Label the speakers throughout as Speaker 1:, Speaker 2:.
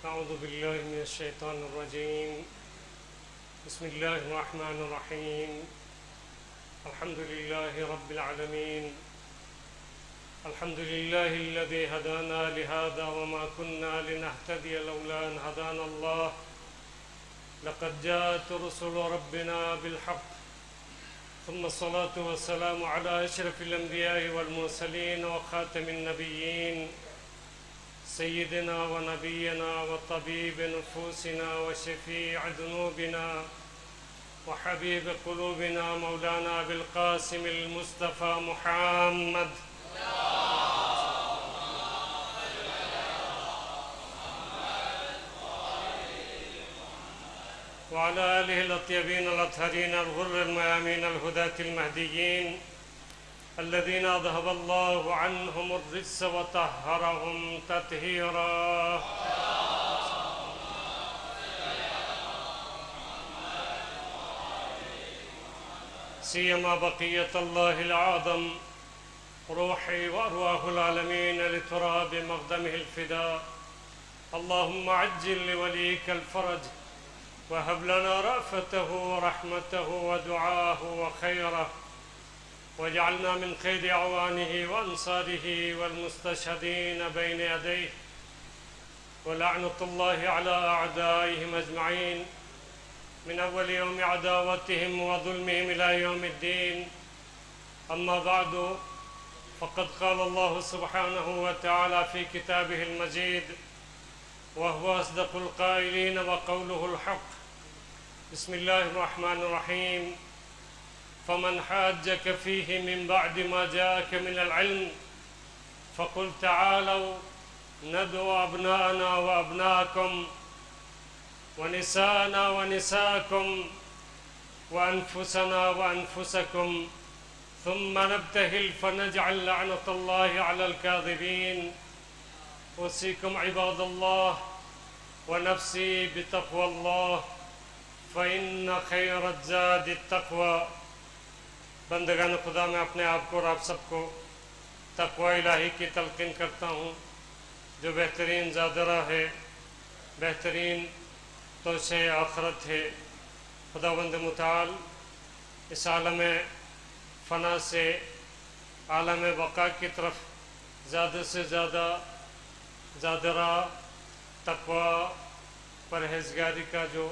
Speaker 1: أعوذ بالله من الشيطان الرجيم. بسم الله الرحمن الرحيم. الحمد لله رب العالمين. الحمد لله الذي هدانا لهذا وما كنا لنهتدي لولا أن هدانا الله. لقد جاءت رسل ربنا بالحق. ثم الصلاة والسلام على أشرف الأنبياء والمرسلين وخاتم النبيين سيدنا ونبينا وطبيب نفوسنا وشفيع ذنوبنا وحبيب قلوبنا مولانا أبي القاسم المصطفى محمد وعلى آله الأطيبين الأطهرين الغر الميامين الهداة المهديين الذين أذهب الله عنهم الرجس وطهرهم تطهيرا. سيما بقية الله الأعظم روحي وأرواح العالمين لتراب مقدمه الفداء. اللهم عجل لوليك الفرج وهب لنا رأفته ورحمته ودعاه وخيره، واجعلنا من خير أعوانه وأنصاره والمستشهدين بين يديه، ولعنة الله على أعدائهم أجمعين من أول يوم عداوتهم وظلمهم إلى يوم الدين. أما بعد، فقد قال الله سبحانه وتعالى في كتابه المجيد وهو أصدق القائلين وقوله الحق. بسم الله الرحمن الرحيم. فمن حاجك فيه من بعد ما جاءك من العلم فقل تعالوا ندعو أبناءنا وأبناءكم ونساءنا ونساءكم وأنفسنا وأنفسكم ثم نبتهل فنجعل لعنة الله على الكاذبين. أوصيكم عباد الله ونفسي بتقوى الله فإن خير الزاد التقوى. بندگان خدا، میں اپنے آپ کو اور آپ سب کو تقوی الہی کی تلقین کرتا ہوں، جو بہترین زادرہ ہے، بہترین توسع آخرت ہے. خداوند متعال اس عالم فنا سے عالم بقا کی طرف زیادہ سے زیادہ زادرہ، تقوی، پرہیزگاری کا جو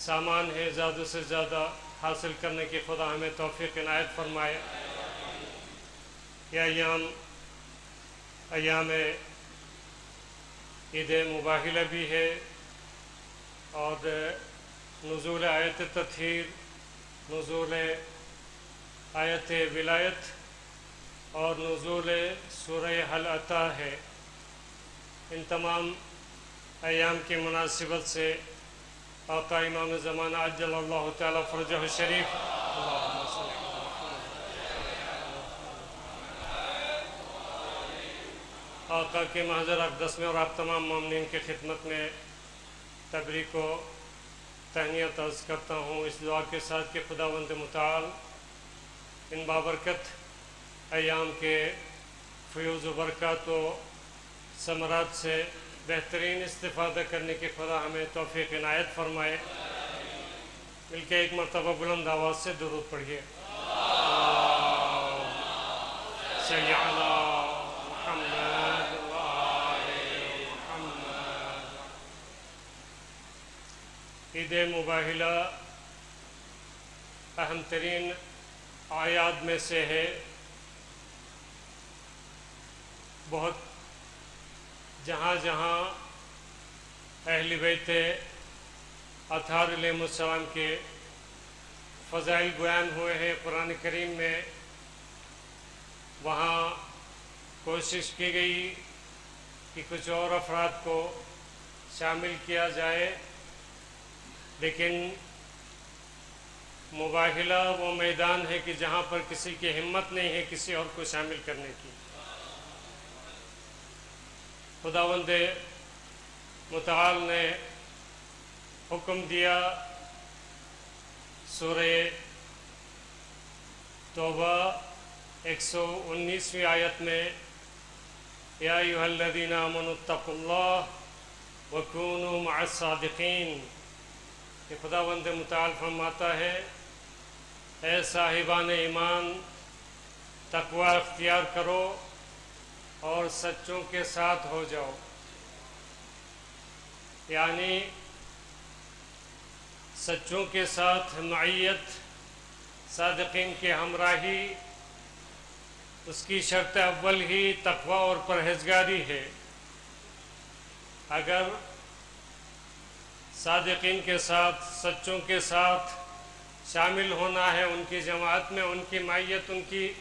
Speaker 1: سامان ہے زیادہ سے زیادہ حاصل کرنے کی خدا ہمیں توفیق عنایت فرمائے. یہ ایام عید مباہلہ بھی ہے اور نزول آیت تطہیر، نزول آیت ولایت اور نزول سورہ حل عطا ہے. ان تمام ایام کی مناسبت سے آقا امام زمانہ عجل اللہ تعالی فرجہ الشریف آقا کے محضر اقدس میں اور آپ تمام مومنین کی خدمت میں تبریک و تہنیت عرض کرتا ہوں، اس دعا کے ساتھ کہ خداوند متعال ان بابرکت ایام کے فیوز و برکات و ثمرات سے بہترین استفادہ کرنے کی خدا ہمیں توفیق عنایت فرمائے. مل کے ایک مرتبہ بلند آواز سے درود پڑھیے. صلی علی محمد وآل محمد. عید مباہلہ اہم ترین اعیاد میں سے ہے. بہت جہاں جہاں اہل بیت اطہار علیہ السلام کے فضائل بیان ہوئے ہیں قرآن کریم میں، وہاں کوشش کی گئی کہ کچھ اور افراد کو شامل کیا جائے، لیکن مباہلہ وہ میدان ہے کہ جہاں پر کسی کی ہمت نہیں ہے کسی اور کو شامل کرنے کی. خداوند متعال نے حکم دیا سورہ توبہ 119ویں آیت میں، یا ایھا الذین آمنوا اتقوا اللہ وَكُونُوا مَعَ الصَّادِقِينَ کہ خداوند متعال فرماتا ہے اے صاحبان ایمان تقوی اختیار کرو اور سچوں کے ساتھ ہو جاؤ، یعنی سچوں کے ساتھ معیت، صادقین کی ہمراہی، اس کی شرط اول ہی تقوی اور پرہیزگاری ہے۔ اگر صادقین کے ساتھ، سچوں کے ساتھ شامل ہونا ہے، ان کی جماعت میں ان کی معیت، ان کی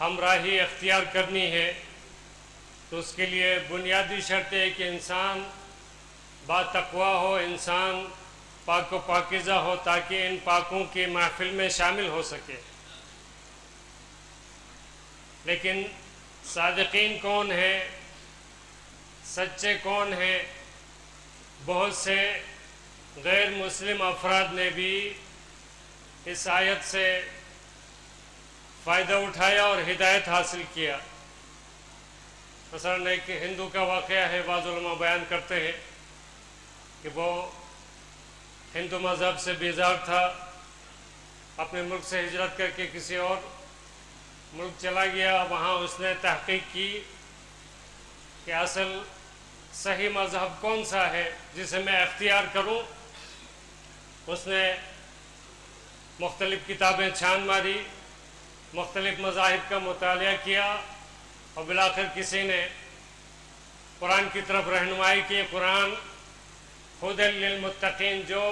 Speaker 1: ہمراہی اختیار کرنی ہے، تو اس کے لیے بنیادی شرط ہے کہ انسان با تقوی ہو، انسان پاک و پاکیزہ ہو، تاکہ ان پاکوں کی محفل میں شامل ہو سکے۔ لیکن صادقین کون ہیں، سچے کون ہیں؟ بہت سے غیر مسلم افراد نے بھی اس آیت سے فائدہ اٹھایا اور ہدایت حاصل کیا۔ مثلا ایک ہندو کا واقعہ ہے، بعض علماء بیان کرتے ہیں کہ وہ ہندو مذہب سے بیزار تھا، اپنے ملک سے ہجرت کر کے کسی اور ملک چلا گیا۔ وہاں اس نے تحقیق کی کہ اصل صحیح مذہب کون سا ہے جسے میں اختیار کروں۔ اس نے مختلف کتابیں چھان ماری، مختلف مذاہب کا مطالعہ کیا، اور بالآخر کسی نے قرآن کی طرف رہنمائی کی۔ قرآن ہدی للمتقین، جو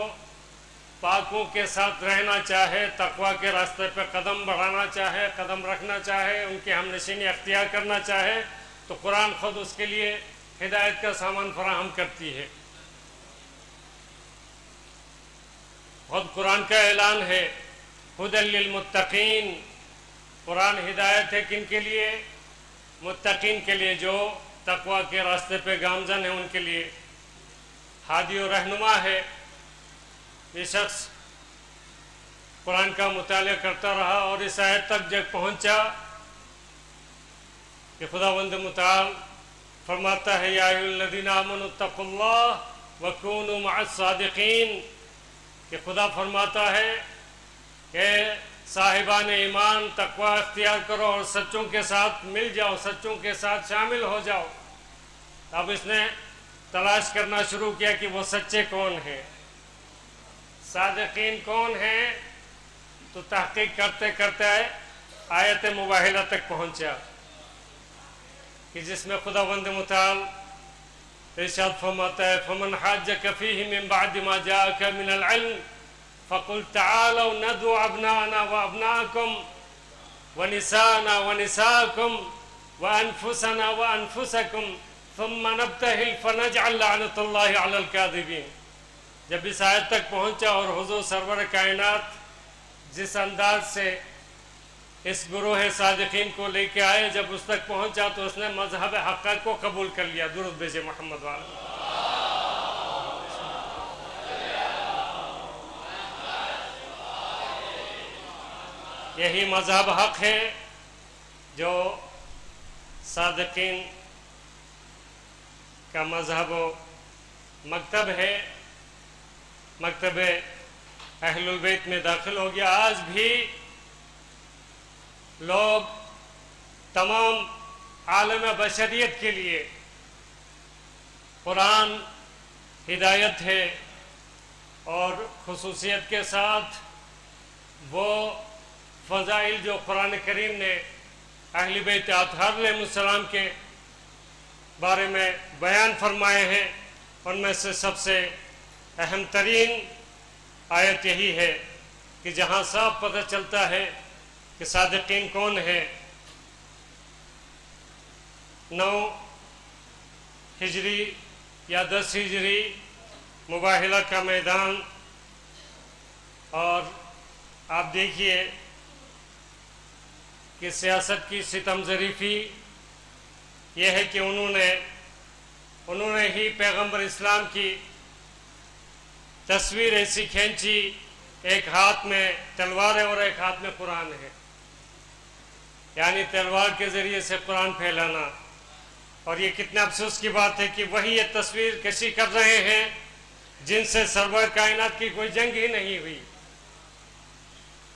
Speaker 1: پاکوں کے ساتھ رہنا چاہے، تقوی کے راستے پہ قدم بڑھانا چاہے، قدم رکھنا چاہے، ان کی ہم نشینی اختیار کرنا چاہے، تو قرآن خود اس کے لیے ہدایت کا سامان فراہم کرتی ہے۔ خود قرآن کا اعلان ہے ہدی للمتقین، قرآن ہدایت ہے کن کے لیے؟ متقین کے لیے، جو تقوی کے راستے پہ گامزن ہیں، ان کے لیے ہادی و رہنما ہے۔ یہ شخص قرآن کا مطالعہ کرتا رہا اور اس آیت تک جب پہنچا کہ خداوند متعال فرماتا ہے یا ایھا الذین آمنوا اتقوا اللہ وکونوا مع الصادقین، کہ خدا فرماتا ہے کہ صاحبان ایمان تقوی اختیار کرو اور سچوں کے ساتھ مل جاؤ، سچوں کے ساتھ شامل ہو جاؤ۔ اب اس نے تلاش کرنا شروع کیا کہ وہ سچے کون ہیں، صادقین کون ہیں، تو تحقیق کرتے کرتے آیت مباہلہ تک پہنچا کہ جس میں خداوند متعال ارشاد فرماتا ہے فَمَنْ حَاجَّكَ فِيهِ مِنْ بَعْدِ مَا جَاءَكَ مِنَ الْعِلْمِ فَقُلْ تَعَالَوْا نَدْعُ أَبْنَاءَنَا وَأَبْنَاءَكُمْ وَنِسَاءَنَا وَنِسَاءَكُمْ وَأَنفُسَنَا وَأَنفُسَكُمْ ثُمَّ نَبْتَهِلْ فَنَجْعَلْ لَعْنَةَ اللَّهِ عَلَى الْكَاذِبِينَ۔ جب اس آیت تک پہنچا اور حضور سرور کائنات جس انداز سے اس گروہ صادقین کو لے کے آئے، جب اس تک پہنچا تو اس نے مذہب حقہ کو قبول کر لیا۔ درود بھیجے محمد والا۔ یہی مذہب حق ہے جو صادقین کا مذہب و مکتب ہے، مکتب اہل البیت میں داخل ہو گیا۔ آج بھی لوگ تمام عالم بشریت کے لیے قرآن ہدایت ہے، اور خصوصیت کے ساتھ وہ فضائل جو قرآن کریم نے اہل بیت اطہار علیہ السلام کے بارے میں بیان فرمائے ہیں، ان میں سے سب سے اہم ترین آیت یہی ہے کہ جہاں صاف پتہ چلتا ہے کہ صادقین کون ہیں۔ 9 ہجری یا 10 ہجری مباہلہ کا میدان، اور آپ دیکھیے کہ سیاست کی ستم ظریفی یہ ہے کہ انہوں نے ہی پیغمبر اسلام کی تصویر ایسی کھینچی، ایک ہاتھ میں تلوار ہے اور ایک ہاتھ میں قرآن ہے، یعنی تلوار کے ذریعے سے قرآن پھیلانا، اور یہ کتنے افسوس کی بات ہے کہ وہی یہ تصویر کشی کر رہے ہیں جن سے سرور کائنات کی کوئی جنگ ہی نہیں ہوئی۔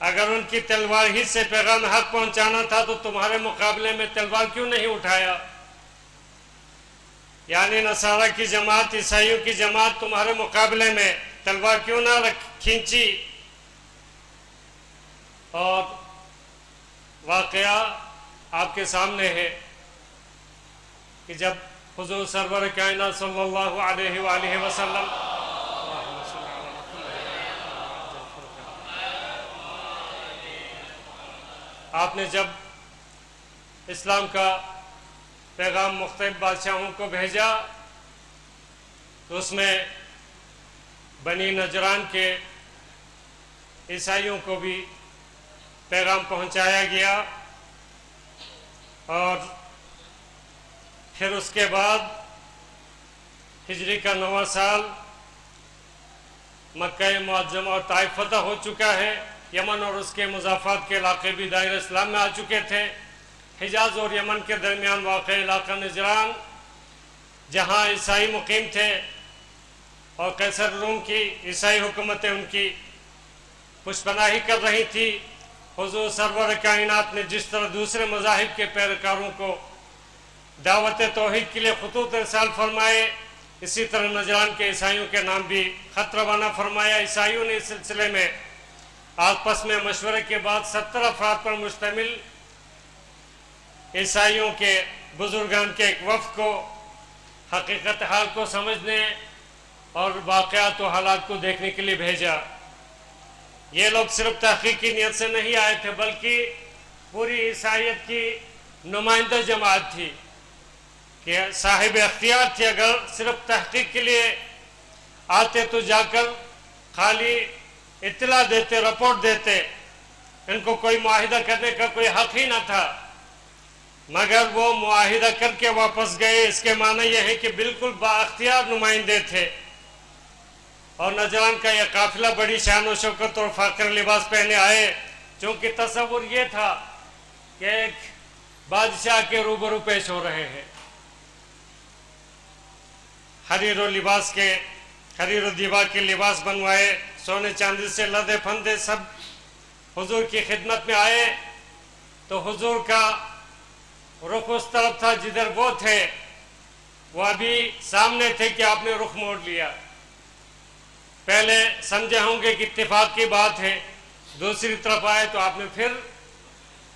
Speaker 1: اگر ان کی تلوار ہی سے پیغام حق پہنچانا تھا تو تمہارے مقابلے میں تلوار کیوں نہیں اٹھایا؟ یعنی نصارہ کی جماعت، عیسائیوں کی جماعت تمہارے مقابلے میں تلوار کیوں نہ کھینچی؟ اور واقعہ آپ کے سامنے ہے کہ جب حضور سرور کائنات صلی اللہ علیہ وآلہ وسلم آپ نے جب اسلام کا پیغام مختلف بادشاہوں کو بھیجا تو اس میں بنی نجران کے عیسائیوں کو بھی پیغام پہنچایا گیا، اور پھر اس کے بعد ہجری کا 9واں سال مکہ معظمہ اور طائف فتح ہو چکا ہے۔ یمن اور اس کے مضافات کے علاقے بھی دائرہ اسلام میں آ چکے تھے۔ حجاز اور یمن کے درمیان واقع علاقہ نجران جہاں عیسائی مقیم تھے اور قیصر روم کی عیسائی حکومتیں ان کی پشپناہی کر رہی تھی، حضور سرور کائنات نے جس طرح دوسرے مذاہب کے پیروکاروں کو دعوت توحید کے لیے خطوط ارسال فرمائے، اسی طرح نجران کے عیسائیوں کے نام بھی خط روانہ فرمایا۔ عیسائیوں نے اس سلسلے میں آپس میں مشورے کے بعد 70 افراد پر مشتمل عیسائیوں کے بزرگان کے ایک وفد کو حقیقت حال کو سمجھنے اور واقعات و حالات کو دیکھنے کے لیے بھیجا۔ یہ لوگ صرف تحقیق کی نیت سے نہیں آئے تھے بلکہ پوری عیسائیت کی نمائندہ جماعت تھی کہ صاحب اختیار تھی۔ اگر صرف تحقیق کے لیے آتے تو جا کر خالی اطلاع دیتے، رپورٹ دیتے، ان کو کوئی معاہدہ کرنے کا کوئی حق ہی نہ تھا، مگر وہ معاہدہ کر کے واپس گئے۔ اس کے معنی یہ ہے کہ بالکل با اختیار نمائندے تھے، اور نجران کا یہ قافلہ بڑی شان و شوکت اور فاخر لباس پہنے آئے، چونکہ تصور یہ تھا کہ ایک بادشاہ کے روبرو پیش ہو رہے ہیں۔ حریر و دیبا کے لباس بنوائے، سونے چاندی سے لدے پھندے سب حضور کی خدمت میں آئے، تو حضور کا رخ اس طرف تھا جدھر وہ تھے، وہ ابھی سامنے تھے کہ آپ نے رخ موڑ لیا۔ پہلے سمجھے ہوں گے کہ اتفاق کی بات ہے، دوسری طرف آئے تو آپ نے پھر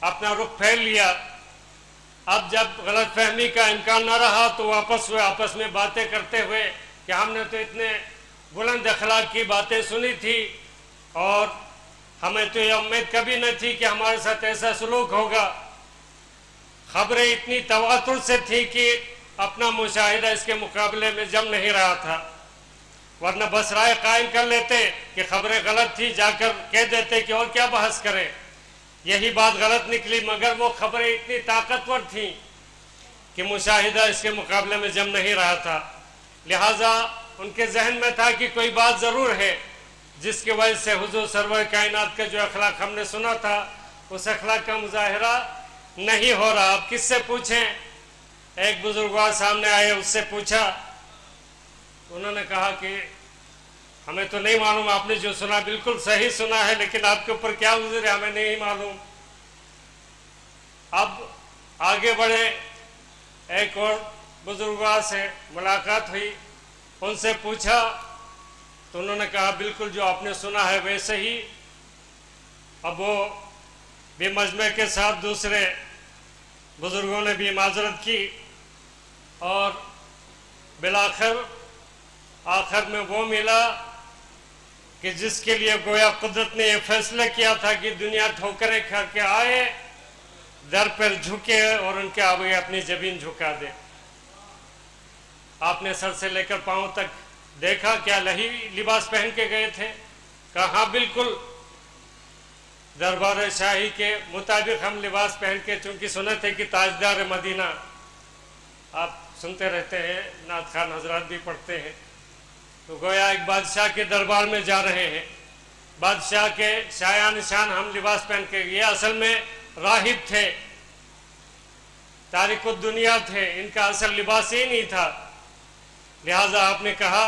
Speaker 1: اپنا رخ پھیر لیا۔ اب جب غلط فہمی کا امکان نہ رہا تو واپس ہوئے، آپس میں باتیں کرتے ہوئے کہ ہم نے تو اتنے بلند اخلاق کی باتیں سنی تھی، اور ہمیں تو یہ امید کبھی نہ تھی کہ ہمارے ساتھ ایسا سلوک ہوگا۔ خبریں اتنی تواتر سے تھی کہ اپنا مشاہدہ اس کے مقابلے میں جم نہیں رہا تھا، ورنہ بس رائے قائم کر لیتے کہ خبریں غلط تھی، جا کر کہہ دیتے کہ اور کیا بحث کریں، یہی بات غلط نکلی، مگر وہ خبریں اتنی طاقتور تھیں کہ مشاہدہ اس کے مقابلے میں جم نہیں رہا تھا۔ لہٰذا ان کے ذہن میں تھا کہ کوئی بات ضرور ہے جس کی وجہ سے حضور سرور کائنات کا جو اخلاق ہم نے سنا تھا اس اخلاق کا مظاہرہ نہیں ہو رہا۔ اب کس سے پوچھیں؟ ایک بزرگوار سامنے آئے، اس سے پوچھا، انہوں نے کہا کہ ہمیں تو نہیں معلوم، آپ نے جو سنا بالکل صحیح سنا ہے، لیکن آپ کے اوپر کیا گزرے ہمیں نہیں معلوم۔ اب آگے بڑھے، ایک اور بزرگوار سے ملاقات ہوئی، ان سے پوچھا تو انہوں نے کہا بالکل جو آپ نے سنا ہے ویسے ہی۔ اب وہ بھی مجمع کے ساتھ دوسرے بزرگوں نے بھی معذرت کی، اور آخر میں وہ ملا کہ جس کے لیے گویا قدرت نے یہ فیصلہ کیا تھا کہ دنیا ٹھوکریں کھا کے آئے، در پر جھکے اور ان کے آگے اپنی جبین جھکا دے۔ آپ نے سر سے لے کر پاؤں تک دیکھا، کیا لہی لباس پہن کے گئے تھے؟ کہا ہاں بالکل دربار شاہی کے مطابق ہم لباس پہن کے، چونکہ سنت ہے کہ تاجدار مدینہ، آپ سنتے رہتے ہیں، نعت خوان حضرات بھی پڑھتے ہیں، تو گویا ایک بادشاہ کے دربار میں جا رہے ہیں، بادشاہ کے شایان نشان ہم لباس پہن کے، یہ اصل میں راہب تھے، تارک الدنیا تھے، ان کا اصل لباس ہی نہیں تھا، لہٰذا آپ نے کہا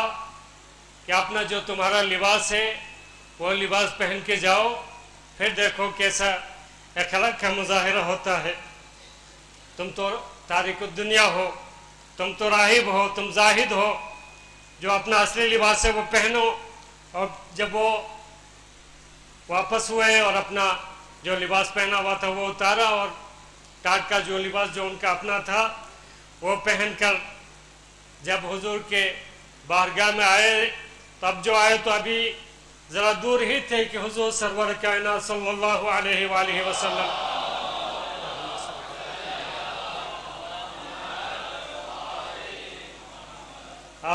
Speaker 1: کہ اپنا جو تمہارا لباس ہے وہ لباس پہن کے جاؤ، پھر دیکھو کیسا اخلاق کا مظاہرہ ہوتا ہے۔ تم تو تارک الدنیا ہو، تم تو راہب ہو، تم زاہد ہو، جو اپنا اصلی لباس ہے وہ پہنو۔ اور جب وہ واپس ہوئے اور اپنا جو لباس پہنا ہوا تھا وہ اتارا، اور ٹاٹ کا جو لباس جو ان کا اپنا تھا وہ پہن کر جب حضور کے بارگاہ میں آئے، تب جو آئے تو ابھی ذرا دور ہی تھے کہ حضور سرور کائنات صلی اللہ علیہ وآلہ وسلم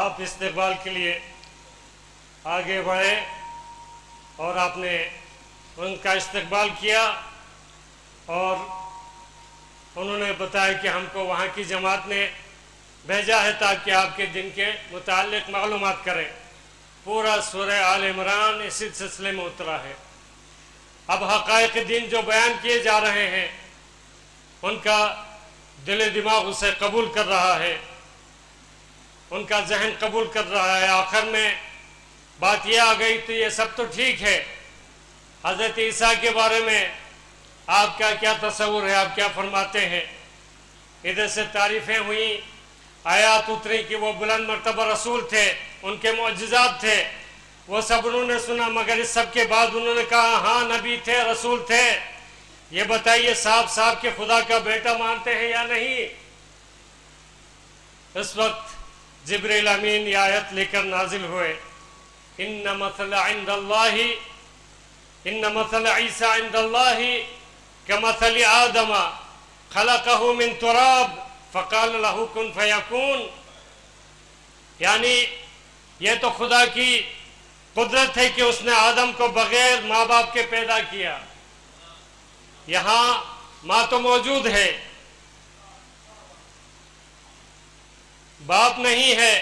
Speaker 1: آپ استقبال کے لیے آگے بڑھے اور آپ نے ان کا استقبال کیا، اور انہوں نے بتایا کہ ہم کو وہاں کی جماعت نے بھیجا ہے تاکہ آپ کے دن کے متعلق معلومات کریں۔ پورا سورہ آل عمران اسی سلسلے میں اترا ہے۔ اب حقائق دین جو بیان کیے جا رہے ہیں ان کا دل دماغ اسے قبول کر رہا ہے، ان کا ذہن قبول کر رہا ہے۔ آخر میں بات یہ آ گئی تو یہ سب تو ٹھیک ہے، حضرت عیسیٰ کے بارے میں آپ کا کیا تصور ہے، آپ کیا فرماتے ہیں؟ ادھر سے تعریفیں ہوئیں، آیات اتری کہ وہ بلند مرتبہ رسول تھے، ان کے معجزات تھے، وہ سب انہوں نے سنا، مگر اس سب کے بعد انہوں نے کہا ہاں نبی تھے، رسول تھے، یہ بتائیے صاحب صاحب کہ خدا کا بیٹا مانتے ہیں یا نہیں؟ اس وقت جبریل امین یہ آیت لے کر نازل ہوئے، ان مثل عیسیٰ عند اللہ کمثل آدم خلقہ من تراب فقال له کن فیکون، یعنی یہ تو خدا کی قدرت ہے کہ اس نے آدم کو بغیر ماں باپ کے پیدا کیا۔ یہاں ماں تو موجود ہے، باپ نہیں ہے،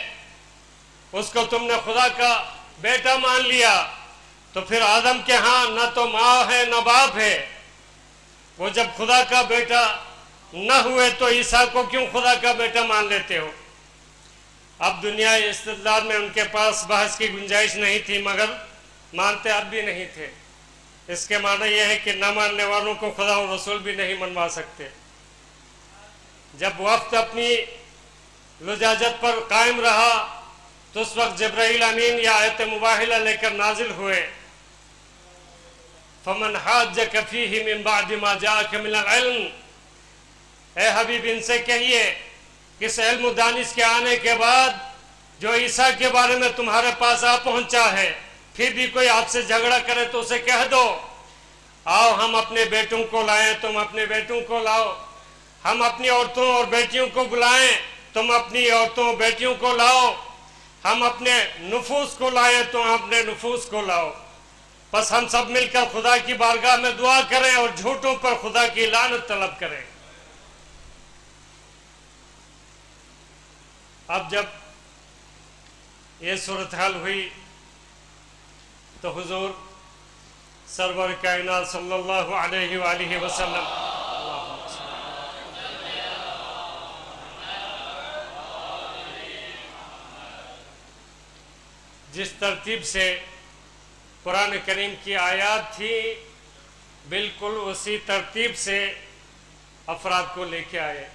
Speaker 1: اس کو تم نے خدا کا بیٹا مان لیا، تو پھر آدم کے ہاں نہ تو ماں ہے نہ باپ ہے، وہ جب خدا کا بیٹا نہ ہوئے تو عیسیٰ کو کیوں خدا کا بیٹا مان لیتے ہو؟ اب دنیا استدلال میں ان کے پاس بحث کی گنجائش نہیں تھی، مگر مانتے اب بھی نہیں تھے۔ اس کے معنی یہ ہے کہ نہ ماننے والوں کو خدا و رسول بھی نہیں منوا سکتے۔ جب وقت اپنی لجاجت پر قائم رہا تو اس وقت جبرائیل امین یہ آیت مباہلہ لے کر نازل ہوئے، فمن حاجک فیہ من بعد ما جاءک من العلم، اے حبیب ان سے کہیے کہ اس علم و دانش کے آنے کے بعد جو عیسیٰ کے بارے میں تمہارے پاس آ پہنچا ہے، پھر بھی کوئی آپ سے جھگڑا کرے تو اسے کہہ دو آؤ ہم اپنے بیٹوں کو لائیں، تم اپنے بیٹوں کو لاؤ، ہم اپنی عورتوں اور بیٹیوں کو بلائیں، تم اپنی عورتوں اور بیٹیوں کو لاؤ، ہم اپنے نفوس کو لائیں، تم اپنے نفوس کو لاؤ، بس ہم سب مل کر خدا کی بارگاہ میں دعا کریں اور جھوٹوں پر خدا کی لعنت طلب کریں۔ اب جب یہ صورتحال ہوئی تو حضور سرور کائنات صلی اللہ علیہ وآلہ وسلم جس ترتیب سے قرآن کریم کی آیات تھی بالکل اسی ترتیب سے افراد کو لے کے آئے۔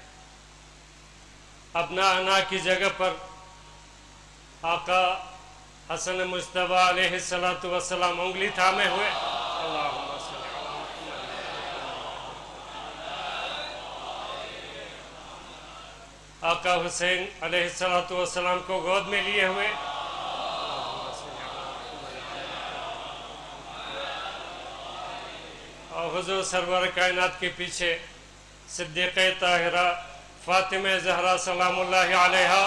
Speaker 1: ابنا انا کی جگہ پر آقا حسن مجتبیٰ علیہ السلام انگلی تھامے ہوئے، اللہم صلی علی محمد، آقا حسین علیہ السلام کو گود میں لیے ہوئے، اور حضور سرور کائنات کے پیچھے صدیقہ طاہرہ فاطمہ زہرا سلام اللہ علیہا،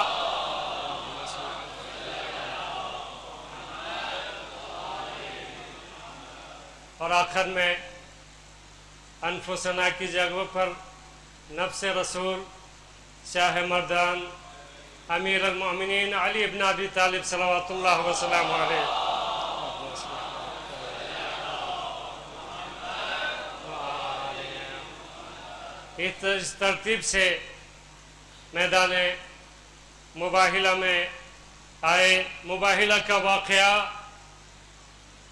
Speaker 1: اور آخر میں انفسنا کی جگہ پر نفس رسول شاہ مردان امیر المؤمنین علی ابن ابی طالب صلوات اللہ وسلم علیہ، اس ترتیب سے میدان مباہلہ میں آئے. مباہلہ کا واقعہ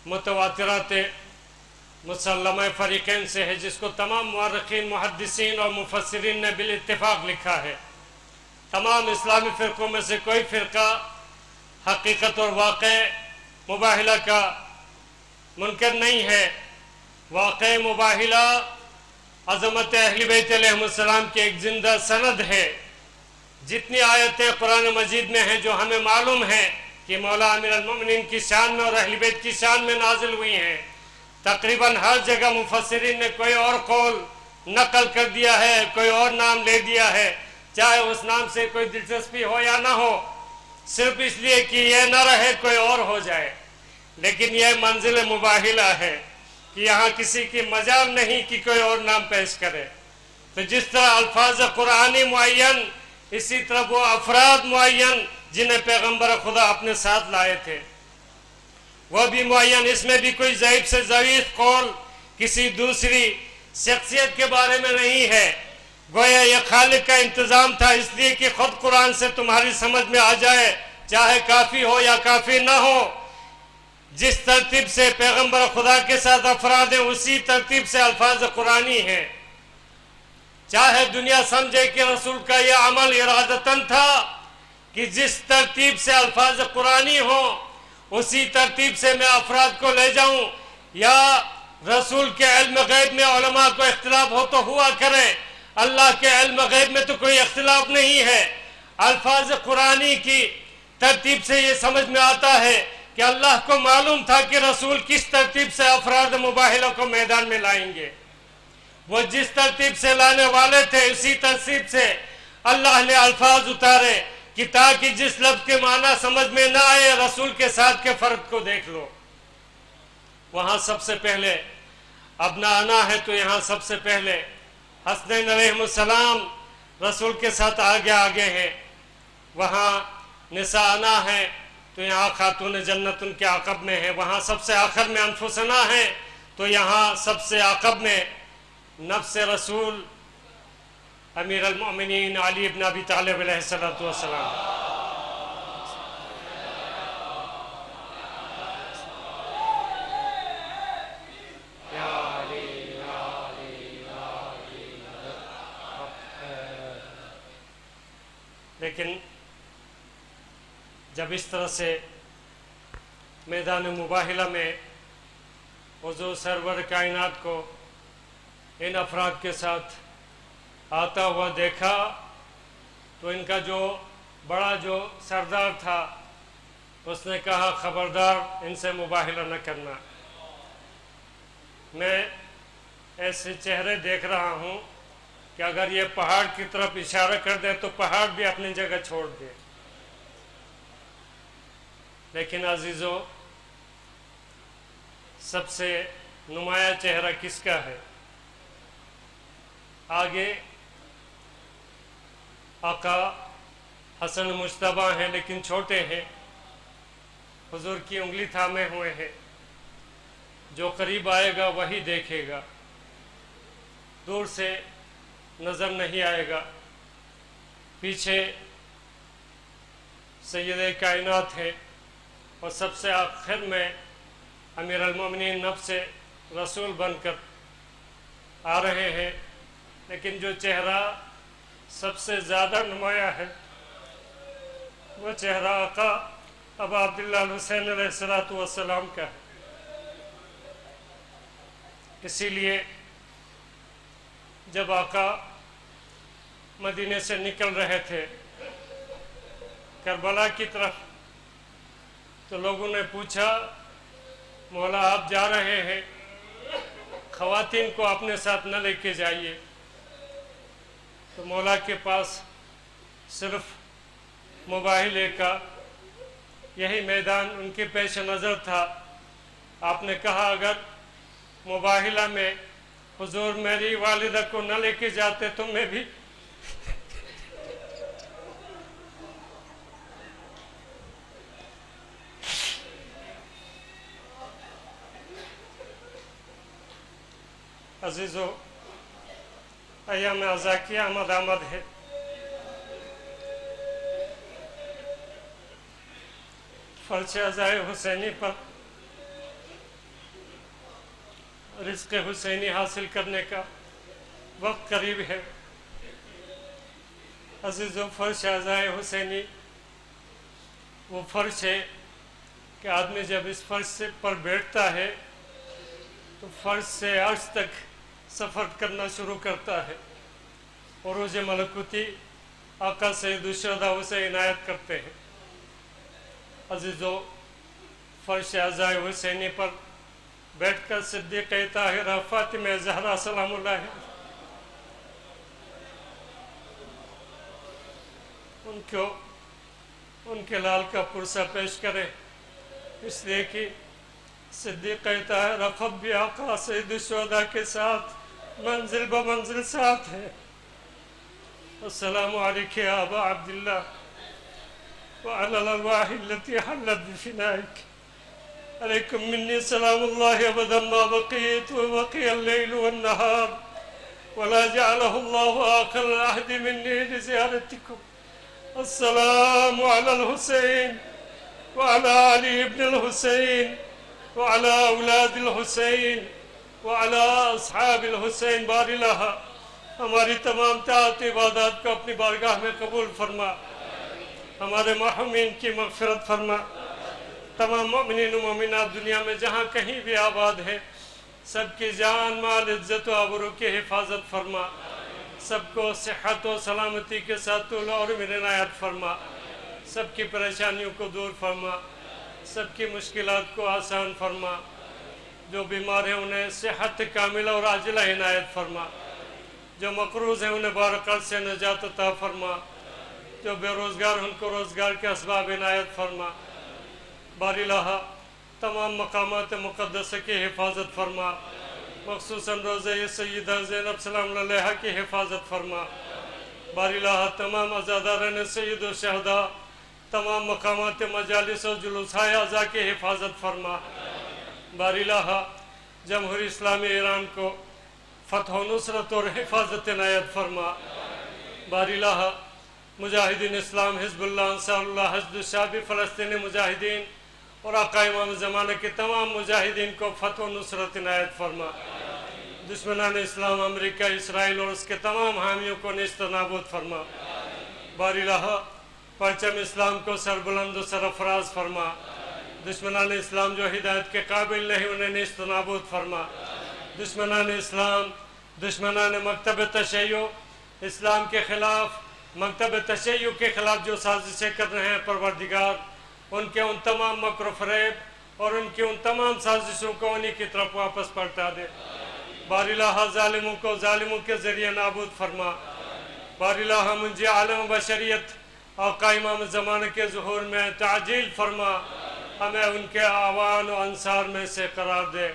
Speaker 1: متواترات مسلمہ فریقین سے ہے، جس کو تمام مورخین، محدثین اور مفسرین نے بالاتفاق لکھا ہے. تمام اسلامی فرقوں میں سے کوئی فرقہ حقیقت اور واقع مباہلہ کا منکر نہیں ہے. واقع مباہلہ عظمت اہل بیت علیہ السلام کی ایک زندہ سند ہے. جتنی آیتیں قرآن مجید میں ہیں جو ہمیں معلوم ہے کہ مولا امیر المؤمنین کی شان میں اور اہل بیت کی شان میں نازل ہوئی ہیں، تقریباً ہر جگہ مفسرین نے کوئی اور قول نقل کر دیا ہے، کوئی اور نام لے دیا ہے، چاہے اس نام سے کوئی دلچسپی ہو یا نہ ہو، صرف اس لیے کہ یہ نہ رہے کوئی اور ہو جائے. لیکن یہ منزل مباہلہ ہے کہ یہاں کسی کی مجال نہیں کہ کوئی اور نام پیش کرے. تو جس طرح الفاظ قرآنی معین، اسی طرح وہ افراد معین جنہیں پیغمبر خدا اپنے ساتھ لائے تھے وہ بھی معین. اس میں بھی کوئی ضعیف سے ضعیف قول کسی دوسری شخصیت کے بارے میں نہیں ہے. گویا یہ خالق کا انتظام تھا، اس لیے کہ خود قرآن سے تمہاری سمجھ میں آ جائے، چاہے کافی ہو یا کافی نہ ہو. جس ترتیب سے پیغمبر خدا کے ساتھ افراد ہیں، اسی ترتیب سے الفاظ قرآنی ہیں. چاہے دنیا سمجھے کہ رسول کا یہ عمل ارادتاً تھا کہ جس ترتیب سے الفاظ قرآنی ہوں اسی ترتیب سے میں افراد کو لے جاؤں، یا رسول کے علم غیب میں علماء کو اختلاف ہو تو ہوا کرے، اللہ کے علم غیب میں تو کوئی اختلاف نہیں ہے. الفاظ قرآنی کی ترتیب سے یہ سمجھ میں آتا ہے کہ اللہ کو معلوم تھا کہ رسول کس ترتیب سے افراد مباہلہ کو میدان میں لائیں گے. وہ جس ترتیب سے لانے والے تھے اسی ترتیب سے اللہ نے الفاظ اتارے کہ تاکہ جس لفظ کے معنی سمجھ میں نہ آئے رسول کے ساتھ کے فرق کو دیکھ لو. وہاں سب سے پہلے ابناءنا ہے تو یہاں سب سے پہلے حسنین علیہ السلام رسول کے ساتھ آگے آگے ہیں. وہاں نساءنا ہے تو یہاں خاتون جنت ان کے عقب میں ہے. وہاں سب سے آخر میں انفسنا ہے تو یہاں سب سے عقب میں نفس رسول امیر المؤمنین علی بن ابی طالب علیہ السلام. لیکن جب اس طرح سے میدان مباہلہ میں حضور سرور کائنات کو ان افراد کے ساتھ آتا ہوا دیکھا تو ان کا جو بڑا جو سردار تھا اس نے کہا خبردار ان سے مباہلہ نہ کرنا. میں ایسے چہرے دیکھ رہا ہوں کہ اگر یہ پہاڑ کی طرف اشارہ کر دے تو پہاڑ بھی اپنی جگہ چھوڑ دے. لیکن عزیزو، سب سے نمایاں چہرہ کس کا ہے؟ آگے آقا حسن مجتبیٰ ہیں لیکن چھوٹے ہیں، حضور کی انگلی تھامے ہوئے ہیں. جو قریب آئے گا وہی دیکھے گا، دور سے نظر نہیں آئے گا. پیچھے سید کائنات ہے اور سب سے آخر میں امیر المؤمنین نفس رسول بن کر آ رہے ہیں. لیکن جو چہرہ سب سے زیادہ نمایاں ہے وہ چہرہ آقا ابا عبداللہ الحسین علیہ السلام کا ہے. اسی لیے جب آقا مدینے سے نکل رہے تھے کربلا کی طرف تو لوگوں نے پوچھا مولا آپ جا رہے ہیں، خواتین کو اپنے ساتھ نہ لے کے جائیے. تو مولا کے پاس صرف مباہلے کا یہی میدان ان کے پیش نظر تھا. آپ نے کہا اگر مباہلہ میں حضور میری والدہ کو نہ لے کے جاتے تو میں بھی عزیزو ایام ازاکیہ آمد ہے. فرش عزائے حسینی پر رزق حسینی حاصل کرنے کا وقت قریب ہے۔ عزیزو، فرش عزائے حسینی وہ فرش ہے کہ آدمی جب اس فرش پر بیٹھتا ہے تو فرش سے عرش تک سفر کرنا شروع کرتا ہے۔ عروج ملکوتی آقا سید الشہداء اسے عنایت کرتے ہیں۔ عزیزو، فرش عزائے حسینی پر بیٹھ کر صدیقہ طاہرہ فاطمہ زہرا سلام اللہ ان کے لال کا پرسہ پیش کرے، اس لیے کہ صدیقہ طاہرہ خود بھی آقا سید الشہداء کے ساتھ منزل بمنزل ساتھ ہے۔ السلام علیکم یا ابا عبداللہ وعلى الأرواح التي حلت بفنائك، عليكم مني سلام الله أبدا ما بقيت وبقي الليل والنهار، ولا جعله الله آخر العهد مني لزيارتكم. السلام على الحسين وعلى علي بن الحسين وعلى أولاد الحسين وعلى أصحاب الحسين بار لها. ہماری تمام طاعت عبادات کو اپنی بارگاہ میں قبول فرما، ہمارے محرومین کی مغفرت فرما، تمام مومنین و مومنات دنیا میں جہاں کہیں بھی آباد ہیں سب کی جان مال عزت و آبرو کی حفاظت فرما، سب کو صحت و سلامتی کے ساتھ طول اور عنایت فرما، سب کی پریشانیوں کو دور فرما، سب کی مشکلات کو آسان فرما، جو بیمار ہیں انہیں صحت کاملہ اور عاجلہ عنایت فرما، جو مقروض ہیں انہیں بارقرض سے نجات عطا فرما، جو بے روزگار ان کو روزگار کے اسباب عنایت فرما۔ باری الہ تمام مقامات مقدسہ کی حفاظت فرما، مخصوصاً روضہ سیدہ زینب سلام اللہ علیہا کی حفاظت فرما۔ باری الہ تمام عزاداران سید الشہداء، تمام مقامات مجالس و جلوسۂ اعضاء کی حفاظت فرما۔ باری الہ جمہوری اسلامی ایران کو فتح و نصرت اور حفاظت عنایت فرما۔ باری الہ مجاہدین اسلام، حزب اللہ، انصار اللہ، حشد الشعب فلسطینی مجاہدین اور آقا امام زمانہ کے تمام مجاہدین کو فتح و نصرت عنایت فرما۔ دشمنان اسلام امریکہ، اسرائیل اور اس کے تمام حامیوں کو نیست و نابود فرما۔ باری الہ پرچم اسلام کو سربلند و سرفراز فرما، دشمنان اسلام جو ہدایت کے قابل نہیں انہیں نیست و نابود فرما۔ دشمنان اسلام، دشمنان مکتب تشیع اسلام کے خلاف، مکتب تشیع کے خلاف جو سازشیں کر رہے ہیں پروردگار، ان کے ان تمام مکر و فریب اور ان کی ان تمام سازشوں کو انہی کی طرف واپس پلٹا دے۔ باری الہ ظالموں کو ظالموں کے ذریعے نابود فرما۔ باری الہ منجی عالم بشریت آقا امام زمانہ کے ظہور میں تعجیل فرما، ہمیں ان کے اعوان و انصار میں سے قرار دے۔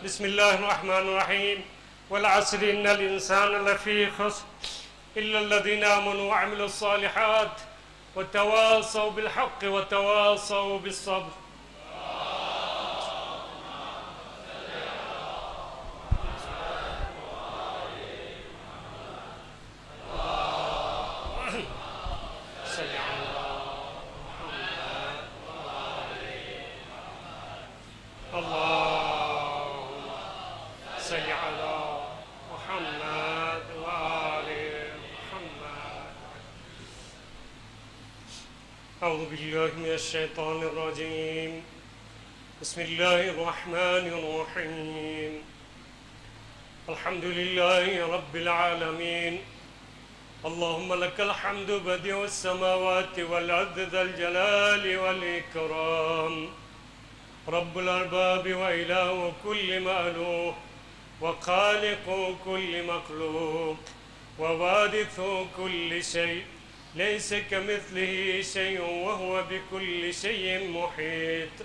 Speaker 1: بسم اللہ الرحمن الرحیم۔ والعصر ان الانسان لفی خسر الا الذین آمنوا وعملوا الصالحات وتواصوا بالحق وتواصوا بالصبر۔ أعوذ بالله من الشيطان الرجيم. بسم الله الرحمن الرحيم. الحمد لله رب العالمين. اللهم لك الحمد بديع السماوات والأرض ذا الجلال والإكرام، رب الأرباب وإله كل مألوه وخالق كل مخلوق ووارث كل شيء، ليس كمثله شيء وهو بكل شيء محيط.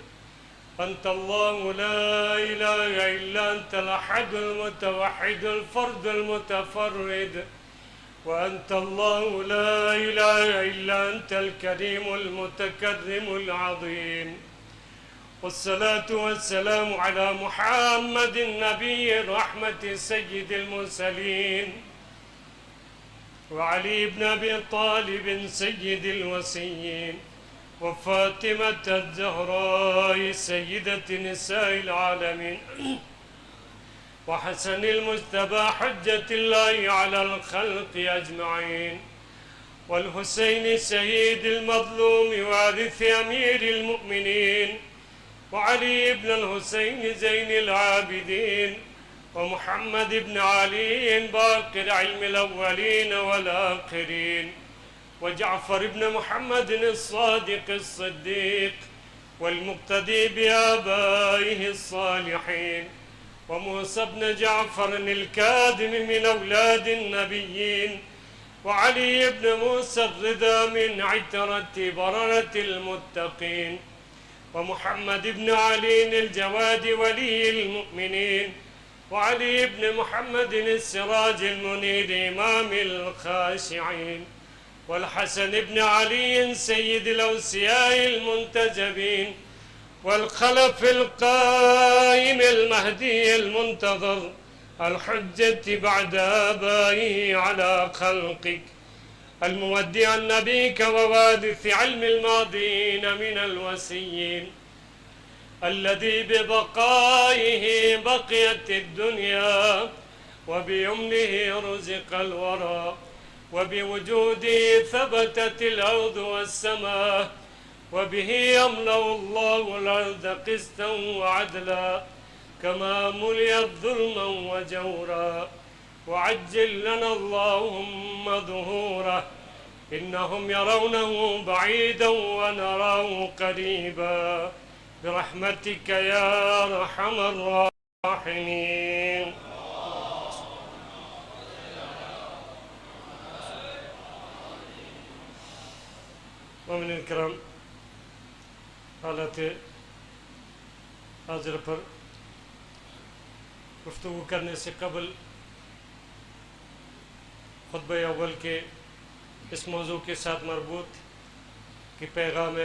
Speaker 1: أنت الله لا إله إلا أنت الأحد المتوحد الفرد المتفرد، وأنت الله لا إله إلا أنت الكريم المتكرم العظيم. والصلاة والسلام على محمد النبي الرحمة سيد المرسلين، وعلي بن أبي طالب سيد الوصيين، وفاطمة الزهراء سيدة نساء العالمين وحسن المجتبى حجة الله على الخلق أجمعين والحسين سيد المظلوم وارث أمير المؤمنين وعلي بن الحسين زين العابدين ومحمد بن علي باقر علم الأولين والآخرين وجعفر بن محمد الصادق الصديق والمقتدي بآبائه الصالحين وموسى بن جعفر الكاظم من أولاد النبيين وعلي بن موسى الرضا من عترة بررة المتقين ومحمد بن علي الجواد ولي المؤمنين وعلي بن محمد السراج المنير إمام الخاشعين والحسن بن علي سيد الأوصياء المنتجبين والخلف القائم المهدي المنتظر الحجة بعد آبائه على خلقك المودع نبيك ووارث علم الماضين من الوسيين الذي ببقائه بقيت الدنيا وبيمنه رزق الورى وبوجوده ثبتت الأرض والسماء وبه يملأ الله الأرض قسطا وعدلا كما ملئت ظلما وجورا وعجل لنا اللهم ظهوره إنهم يرونه بعيدا ونراه قريبا برحمتك يا أرحم الراحمين. مومنین کرام، حالت حاضر پر گفتگو کرنے سے قبل خطبہ اول کے اس موضوع کے ساتھ مربوط کہ پیغام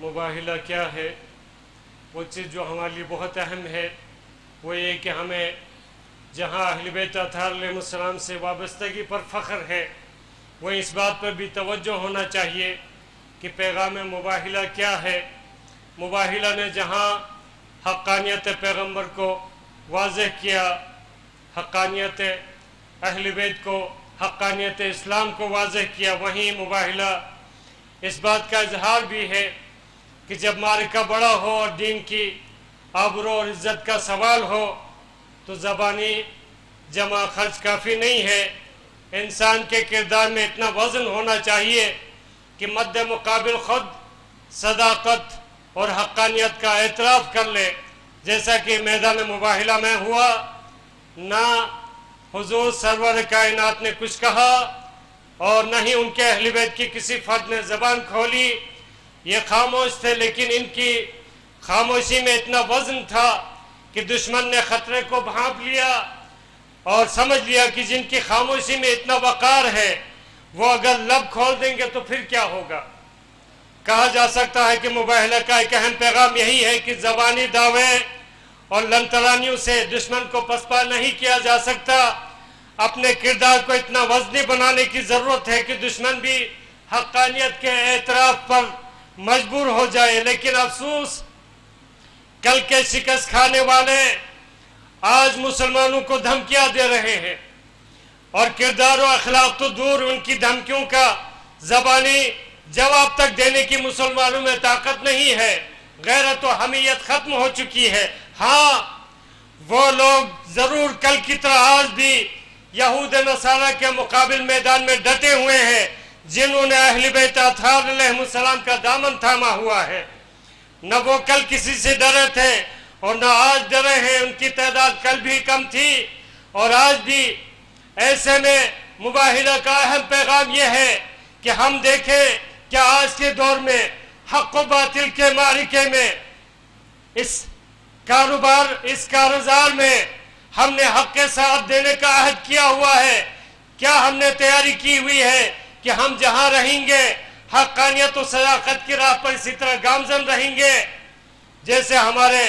Speaker 1: مباہلہ کیا ہے، وہ چیز جو ہمارے لیے بہت اہم ہے وہ یہ کہ ہمیں جہاں اہل بیت اطہار علیہ السلام سے وابستگی پر فخر ہے، وہ اس بات پر بھی توجہ ہونا چاہیے کہ پیغام مباہلہ کیا ہے۔ مباہلہ نے جہاں حقانیت پیغمبر کو واضح کیا، حقانیت اہل بیت کو، حقانیت اسلام کو واضح کیا، وہیں مباہلہ اس بات کا اظہار بھی ہے کہ جب معرکہ بڑا ہو اور دین کی آبرو اور عزت کا سوال ہو تو زبانی جمع خرچ کافی نہیں ہے، انسان کے کردار میں اتنا وزن ہونا چاہیے کہ مد مقابل خود صداقت اور حقانیت کا اعتراف کر لے، جیسا کہ میدان مباہلہ میں ہوا۔ نہ حضور سرور کائنات نے کچھ کہا اور نہ ہی ان کے اہل بیت کی کسی فرد نے زبان کھولی، یہ خاموش تھے، لیکن ان کی خاموشی میں اتنا وزن تھا کہ دشمن نے خطرے کو بھانپ لیا اور سمجھ لیا کہ جن کی خاموشی میں اتنا وقار ہے وہ اگر لب کھول دیں گے تو پھر کیا ہوگا۔ کہا جا سکتا ہے کہ مباہلہ کا ایک اہم پیغام یہی ہے کہ زبانی دعوے اور لنترانیوں سے دشمن کو پسپا نہیں کیا جا سکتا، اپنے کردار کو اتنا وزنی بنانے کی ضرورت ہے کہ دشمن بھی حقانیت کے اعتراف پر مجبور ہو جائے۔ لیکن افسوس، کل کے شکست کھانے والے آج مسلمانوں کو دھمکیاں دے رہے ہیں، اور کردار و اخلاق تو دور، ان کی دھمکیوں کا زبانی جواب تک دینے کی مسلمانوں میں طاقت نہیں ہے، غیرت و حمیت ختم ہو چکی ہے۔ ہاں، وہ لوگ ضرور کل کی طرح آج بھی یہود نصارہ کے مقابل میدان میں ڈٹے ہوئے ہیں، جنہوں نے اہل بیت اطہار علیہ السلام کا دامن تھاما ہوا ہے۔ نہ وہ کل کسی سے ڈرے تھے اور نہ آج ڈرے ہیں، ان کی تعداد کل بھی کم تھی اور آج بھی۔ ایسے میں مباہلہ کا اہم پیغام یہ ہے کہ ہم دیکھیں کہ آج کے دور میں حق و باطل کے معرکے میں، اس کارزار میں ہم نے حق کے ساتھ دینے کا عہد کیا ہوا ہے۔ کیا ہم نے تیاری کی ہوئی ہے کہ ہم جہاں رہیں گے حقانیت و صداقت کی راہ پر اسی طرح گامزن رہیں گے جیسے ہمارے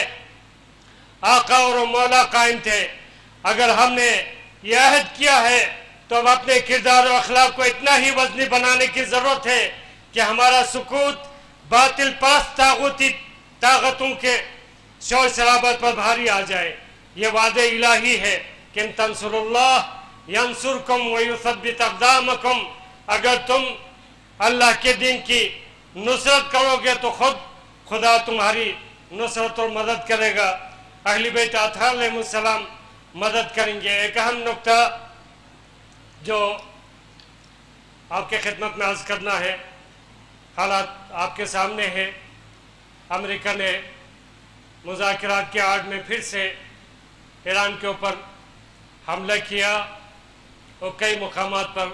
Speaker 1: آقا اور مولا قائم تھے؟ اگر ہم نے یہ عہد کیا ہے تو اب اپنے کردار و اخلاق کو اتنا ہی وزنی بنانے کی ضرورت ہے کہ ہمارا سکوت باطل پرست طاغوتی طاقتوں کے شور شرابت پر بھاری آ جائے۔ یہ وعدہ الہی ہے کہ ان تنصر اللہ ینصرکم ویثبت اقدامکم، اگر تم اللہ کے دین کی نصرت کرو گے تو خدا تمہاری نصرت اور مدد کرے گا، اہل بیت اطہار علیہ السلام مدد کریں گے۔ ایک اہم نقطہ جو آپ کے خدمت میں عرض کرنا ہے، حالات آپ کے سامنے ہیں۔ امریکہ نے مذاکرات کے آڑ میں پھر سے ایران کے اوپر حملہ کیا اور کئی مقامات پر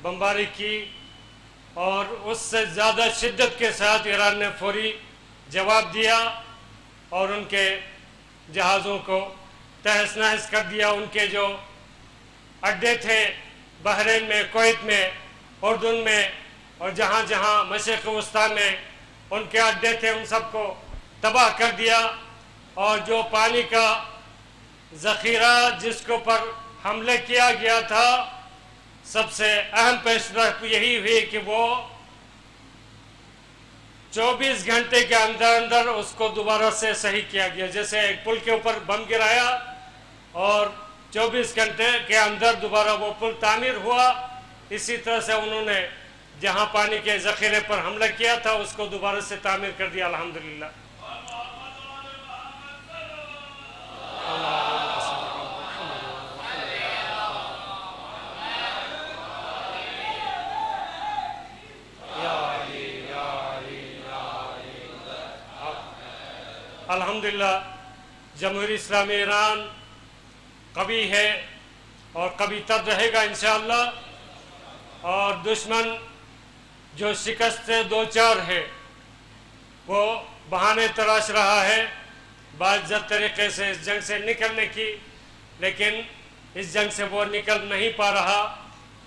Speaker 1: بمباری کی، اور اس سے زیادہ شدت کے ساتھ ایران نے فوری جواب دیا اور ان کے جہازوں کو تہس نہس کر دیا۔ ان کے جو اڈے تھے بحرین میں، کویت میں، اردن میں اور جہاں جہاں مشرق وسطیٰ میں ان کے اڈے تھے، ان سب کو تباہ کر دیا۔ اور جو پانی کا ذخیرہ جس کے اوپر حملے کیا گیا تھا، سب سے اہم پیش رفت یہی ہوئی کہ وہ 24 گھنٹے کے اندر اندر اس کو دوبارہ سے صحیح کیا گیا۔ جیسے ایک پل کے اوپر بم گرایا اور 24 گھنٹے کے اندر دوبارہ وہ پل تعمیر ہوا، اسی طرح سے انہوں نے جہاں پانی کے ذخیرے پر حملہ کیا تھا اس کو دوبارہ سے تعمیر کر دیا، الحمدللہ۔ الحمدللہ جمہوری اسلامی ایران قوی ہے اور قوی تر رہے گا انشاءاللہ، اور دشمن جو شکست سے دوچار ہے وہ بہانے تلاش رہا ہے باجت طریقے سے اس جنگ سے نکلنے کی، لیکن اس جنگ سے وہ نکل نہیں پا رہا،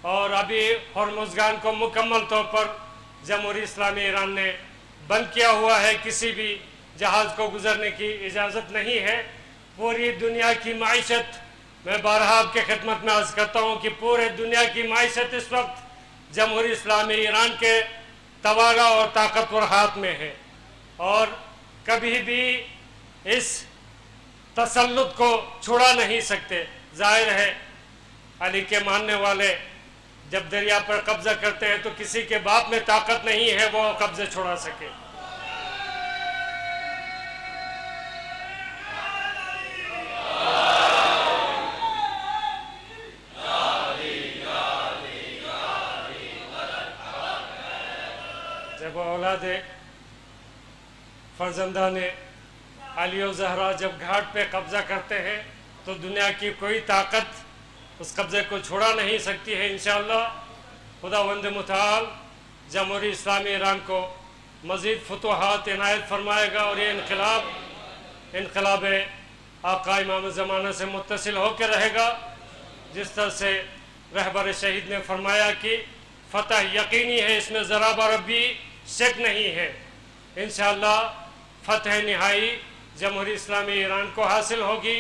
Speaker 1: اور ابھی ہرمزگان کو مکمل طور پر جمہوری اسلامی ایران نے بند کیا ہوا ہے، کسی بھی جہاز کو گزرنے کی اجازت نہیں ہے۔ پوری دنیا کی معیشت، میں بارہا آپ کے خدمت میں عرض کرتا ہوں کہ پورے دنیا کی معیشت اس وقت جمہوری اسلامی ایران کے توانا اور طاقتور ہاتھ میں ہے، اور کبھی بھی اس تسلط کو چھڑا نہیں سکتے۔ ظاہر ہے علی کے ماننے والے جب دریا پر قبضہ کرتے ہیں تو کسی کے باپ میں طاقت نہیں ہے وہ قبضے چھڑا سکے۔ جب اولاد فرزندان علی و زہرا جب گھاٹ پہ قبضہ کرتے ہیں تو دنیا کی کوئی طاقت اس قبضے کو چھوڑا نہیں سکتی ہے۔ انشاءاللہ خداوند متعال جمہوری اسلامی ایران کو مزید فتوحات عنایت فرمائے گا، اور یہ انقلاب آقا امام زمانہ سے متصل ہو کے رہے گا، جس طرح سے رہبر شہید نے فرمایا کہ فتح یقینی ہے، اس میں ذرا برابر بھی شک نہیں ہے۔ انشاءاللہ فتح نہائی جمہوری اسلامی ایران کو حاصل ہوگی،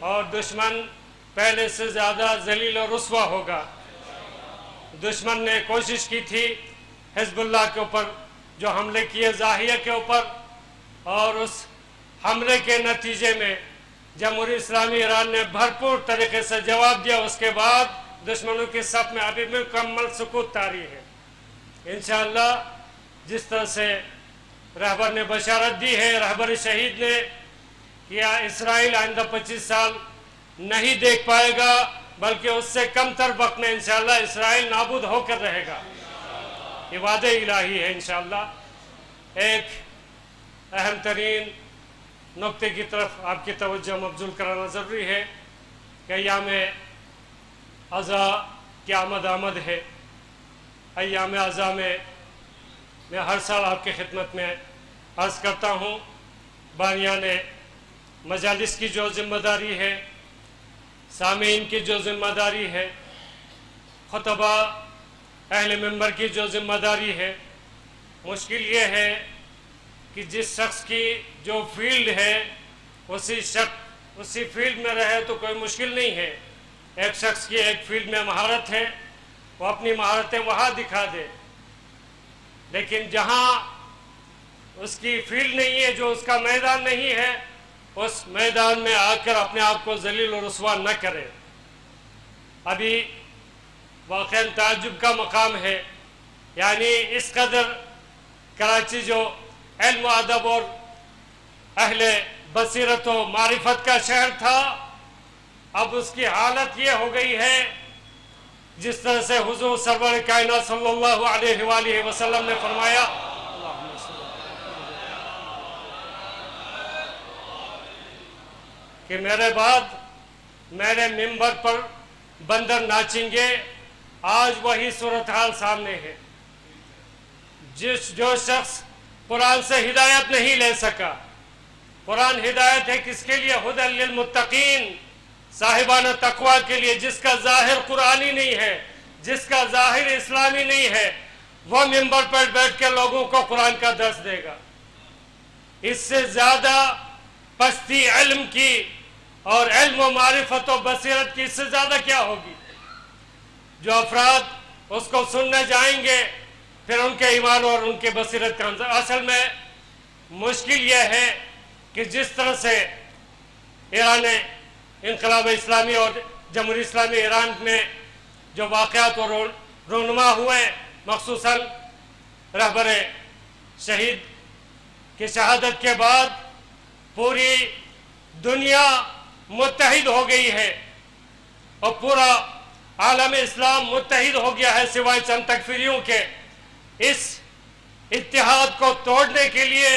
Speaker 1: اور دشمن پہلے سے زیادہ ذلیل و رسوا ہوگا۔ دشمن نے کوشش کی تھی حزب اللہ کے اوپر جو حملے کیے زاہیہ کے اوپر، اور اس حملے کے نتیجے میں جمہوری اسلامی ایران نے بھرپور طریقے سے جواب دیا۔ اس کے بعد دشمنوں کے صف میں ابھی مکمل سکوت طاری ہے۔ انشاءاللہ جس طرح سے رہبر نے بشارت دی ہے، رہبر شہید نے، کہ اسرائیل آئندہ 25 سال نہیں دیکھ پائے گا، بلکہ اس سے کم تر وقت میں انشاءاللہ اسرائیل نابود ہو کر رہے گا۔ یہ وعدہ الہی ہے انشاءاللہ۔ ایک اہم ترین نقطے کی طرف آپ کی توجہ مبذول کرانا ضروری ہے کہ ایام عزا کی آمد ہے۔ ایام عزا میں ہر سال آپ کی خدمت میں عرض کرتا ہوں، بانیان مجالس کی جو ذمہ داری ہے، سامعین کی جو ذمہ داری ہے، خطبہ اہل منبر کی جو ذمہ داری ہے، مشکل یہ ہے کہ جس شخص کی جو فیلڈ ہے اسی فیلڈ میں رہے تو کوئی مشکل نہیں ہے۔ ایک شخص کی ایک فیلڈ میں مہارت ہے، وہ اپنی مہارتیں وہاں دکھا دے، لیکن جہاں اس کی فیلڈ نہیں ہے، جو اس کا میدان نہیں ہے، اس میدان میں آ کر اپنے آپ کو ذلیل و رسوا نہ کرے۔ ابھی واقعاً تعجب کا مقام ہے، یعنی اس قدر کراچی جو علم و ادب اور اہل بصیرت و معرفت کا شہر تھا، اب اس کی حالت یہ ہو گئی ہے جس طرح سے حضور سرور کائنات صلی اللہ علیہ وآلہ وسلم نے فرمایا کہ میرے بعد میرے ممبر پر بندر ناچیں گے۔ آج وہی صورتحال سامنے ہے۔ جو شخص قرآن سے ہدایت نہیں لے سکا، قرآن ہدایت ہے کس کے لیے؟ ہدی للمتقین، صاحبان تقوی کے لیے۔ جس کا ظاہر قرآنی نہیں ہے، جس کا ظاہر اسلامی نہیں ہے، وہ ممبر پر بیٹھ کے لوگوں کو قرآن کا درس دے گا۔ اس سے زیادہ پستی علم کی اور علم و معرفت و بصیرت کی اس سے زیادہ کیا ہوگی؟ جو افراد اس کو سننے جائیں گے، پھر ان کے ایمان اور ان کے بصیرت کا اصل میں مشکل یہ ہے کہ جس طرح سے ایران انقلاب اسلامی اور جمہوری اسلامی ایران میں جو واقعات اور رونما ہوئے، مخصوصاً رہبر شہید کی شہادت کے بعد پوری دنیا متحد ہو گئی ہے اور پورا عالم اسلام متحد ہو گیا ہے سوائے چند تکفیریوں کے۔ اس اتحاد کو توڑنے کے لیے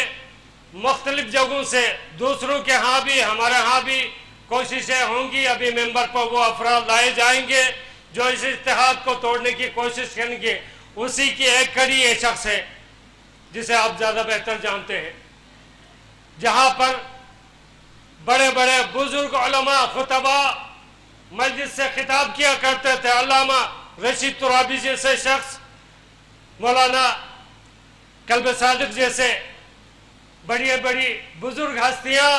Speaker 1: مختلف جگہوں سے دوسروں کے ہاں بھی ہمارے ہاں بھی کوششیں ہوں گی۔ ابھی ممبر پر وہ افراد لائے جائیں گے جو اس اتحاد کو توڑنے کی کوشش کریں گے۔ اسی کی ایک کڑی یہ شخص ہے جسے آپ زیادہ بہتر جانتے ہیں، جہاں پر بڑے بڑے بزرگ علماء خطباء مجلس سے خطاب کیا کرتے تھے۔ علامہ رشید ترابی جیسے شخص، مولانا کلب صادق جیسے بڑی بڑی بزرگ ہستیاں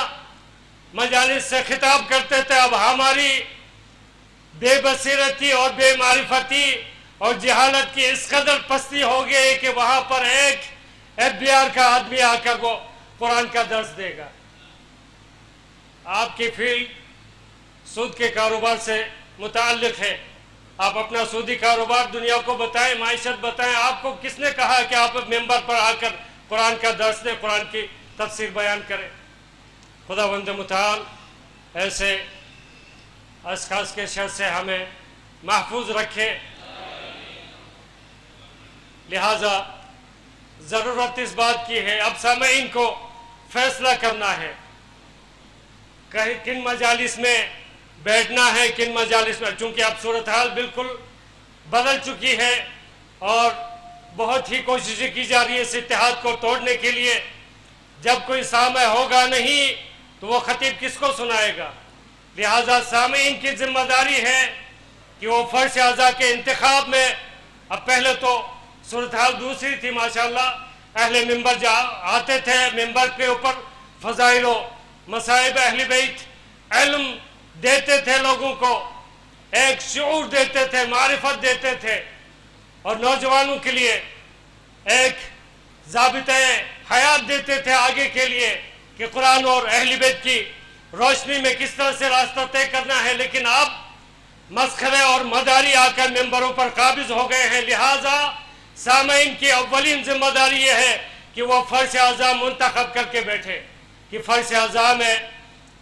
Speaker 1: مجالس سے خطاب کرتے تھے۔ اب ہماری بے بصیرتی اور بے معرفتی اور جہالت کی اس قدر پستی ہو گئی کہ وہاں پر ایک FBR کا آدمی آ کر وہ قرآن کا درس دے گا۔ آپ کی فیلڈ سود کے کاروبار سے متعلق ہے، آپ اپنا سودی کاروبار دنیا کو بتائیں، معیشت بتائیں۔ آپ کو کس نے کہا کہ آپ ممبر پر آ کر قرآن کا درس دیں، قرآن کی تفسیر بیان کریں؟ خداوند متعال ایسے اشخاص کے شر سے ہمیں محفوظ رکھے۔ لہذا ضرورت اس بات کی ہے، اب سامعین کو فیصلہ کرنا ہے کن مجالس میں بیٹھنا ہے، کن مجالس میں، چونکہ اب صورتحال بالکل بدل چکی ہے اور بہت ہی کوششیں کی جا رہی ہے اس اتحاد کو توڑنے کے لیے۔ جب کوئی سامع ہوگا نہیں تو وہ خطیب کس کو سنائے گا؟ لہذا سامعین کی ذمہ داری ہے کہ وہ فرش اعضاء کے انتخاب میں، اب پہلے تو صورتحال دوسری تھی، ماشاءاللہ اہل ممبر جا آتے تھے، ممبر کے اوپر فضائل و مصائب اہل بیت علم دیتے تھے، لوگوں کو ایک شعور دیتے تھے، معرفت دیتے تھے، اور نوجوانوں کے لیے ایک ضابطۂ حیات دیتے تھے آگے کے لیے کہ قرآن اور اہل بیت کی روشنی میں کس طرح سے راستہ طے کرنا ہے۔ لیکن اب مسخرے اور مداری آ کر ممبروں پر قابض ہو گئے ہیں۔ لہٰذا سامعین کی اولین ذمہ داری یہ ہے کہ وہ فرش اعضاء منتخب کر کے بیٹھے کہ فرش اعضاء میں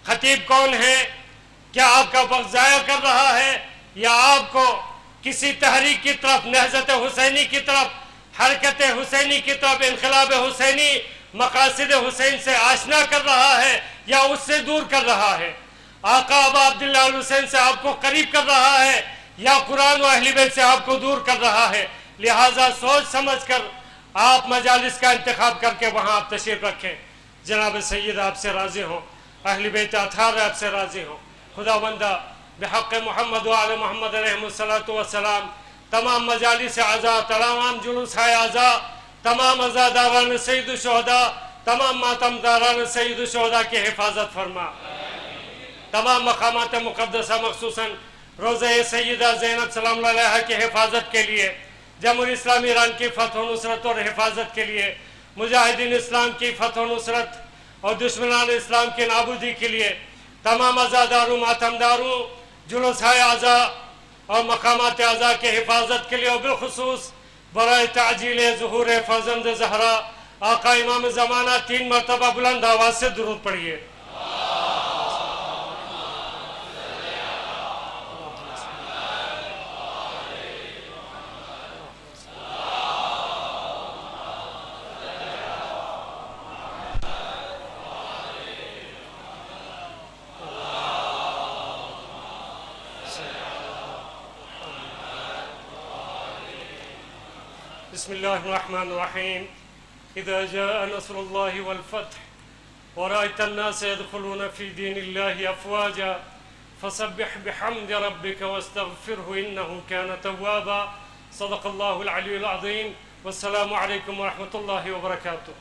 Speaker 1: خطیب کون ہے، کیا آپ کا وقت ضائع کر رہا ہے یا آپ کو کسی تحریک کی طرف، نہضت حسینی کی طرف، حرکت حسینی کی طرف، انقلاب حسینی، مقاصد حسین سے آشنا کر رہا ہے یا اس سے دور کر رہا ہے؟ آقا ابا عبداللہ الحسین سے آپ کو قریب کر رہا ہے یا قرآن و اہل بیت سے آپ کو دور کر رہا ہے؟ لہٰذا سوچ سمجھ کر آپ مجالس کا انتخاب کر کے وہاں آپ تشریف رکھیں۔ جناب سید آپ سے راضی ہوں، اہل بیت اطہار آپ سے راضی ہوں۔ خداوندہ بحق محمد و آل محمد علیہ السلام تمام مجالس اعضاء، تمام جلوس اعضاء، تمام عزاداران سید الشہداء، تمام ماتم داران سید الشہداء کی حفاظت فرما۔ تمام مقامات مقدسہ مخصوصاً روضہ سیدہ زینب سلام اللہ علیہا کی حفاظت کے لیے، جمہوری اسلامی ایران کی فتح و نصرت اور حفاظت کے لیے مجاہدین اسلام کی فتح و نصرت اور دشمنان اسلام کی نابودی کے لیے تمام عزاداروں ماتمداروں جلوسائے اعضاء اور مقامات اعضاء کے حفاظت کے لیے اور بالخصوص برائے تعجیل ظہور فرزند زہرا آقا امام زمانہ 3 مرتبہ بلند آواز سے درود پڑھیے۔ بسم الله الرحمن الرحيم إذا جاء نصر الله والفتح ورأيت الناس يدخلون في دين الله أفواجا فسبح بحمد ربك واستغفره إنه كان توابا صدق الله العلي العظيم والسلام عليكم ورحمة الله وبركاته.